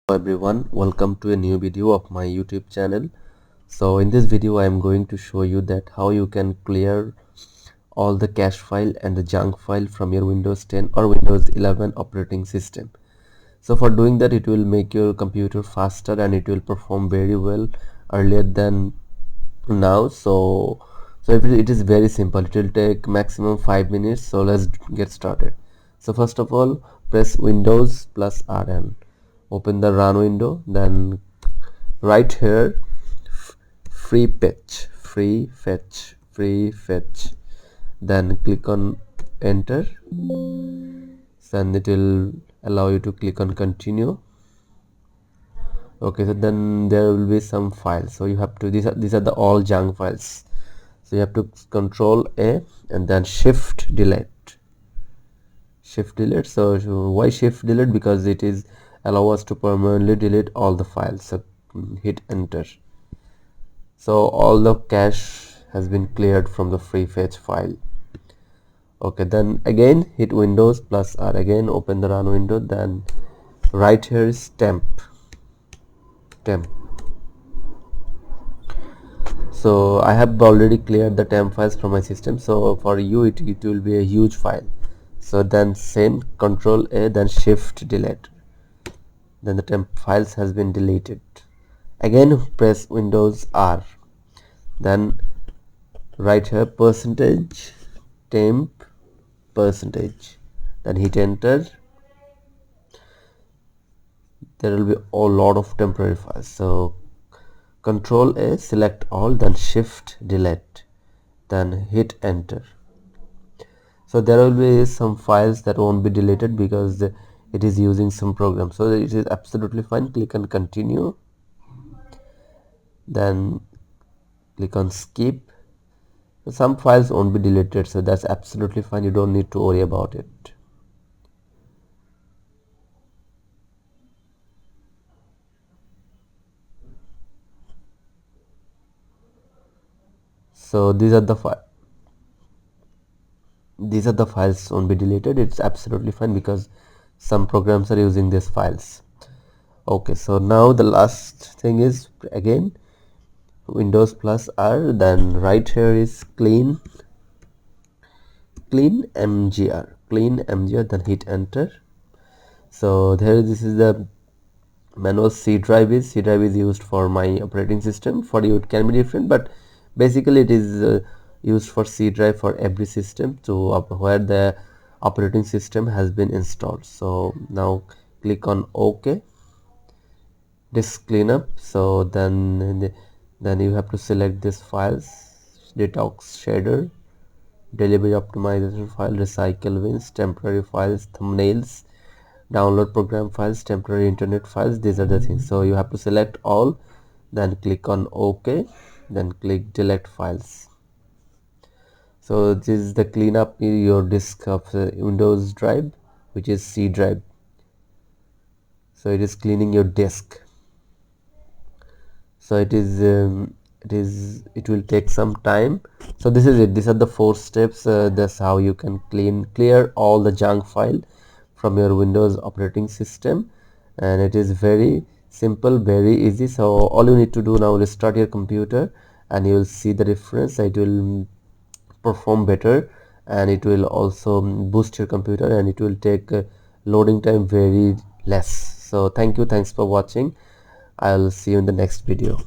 Hello everyone, welcome to a new video of my YouTube channel. So in this video I am going to show you that how you can clear all the cache file and the junk file from your Windows 10 or Windows 11 operating system. So for doing that, it will make your computer faster and it will perform very well earlier than now. So it is very simple. It will take maximum 5 minutes. So let's get started. So first of all, press Windows plus RN, open the run window, then right here free fetch, then click on enter. Then it will allow you to click on continue. Okay, so then there will be some files, so you have to, these are the all junk files, so you have to control A and then shift delete. So why shift delete? Because it is allow us to permanently delete all the files. So hit enter. So all the cache has been cleared from the free fetch file. Okay, then again hit Windows plus R, again open the run window, then right here is temp. So I have already cleared the temp files from my system, so for you it will be a huge file. So then same control A, then shift delete, then the temp files has been deleted. Again press Windows R, then right here percentage temp percentage, then hit enter. There will be a lot of temporary files, so control A, select all, then shift delete, then hit enter. So there will be some files that won't be deleted because it is using some program, so it is absolutely fine. Click on continue, then click on skip. Some files won't be deleted, so that's absolutely fine. You don't need to worry about it. So these are the files won't be deleted. It's absolutely fine because some programs are using these files. Okay, so now the last thing is again Windows plus R, then right here is clean mgr, then hit enter. So there, this is the manual. C drive is used for my operating system. For you it can be different, but basically it is used for C drive for every system to where the operating system has been installed. So now click on OK, disk cleanup. So then you have to select these files: detox shader, delivery optimization file, recycle bins, temporary files, thumbnails, download program files, temporary internet files. These are the things. So you have to select all, then click on OK, then click delete files. So this is the cleanup your disk of Windows drive, which is C drive. So it is cleaning your disk. So it will take some time. So this is it. These are the 4 steps. That's how you can clear all the junk file from your Windows operating system, and it is very simple, very easy. So all you need to do now is restart your computer and you will see the difference. It will perform better and it will also boost your computer, and it will take loading time very less. So thanks for watching. I'll see you in the next video.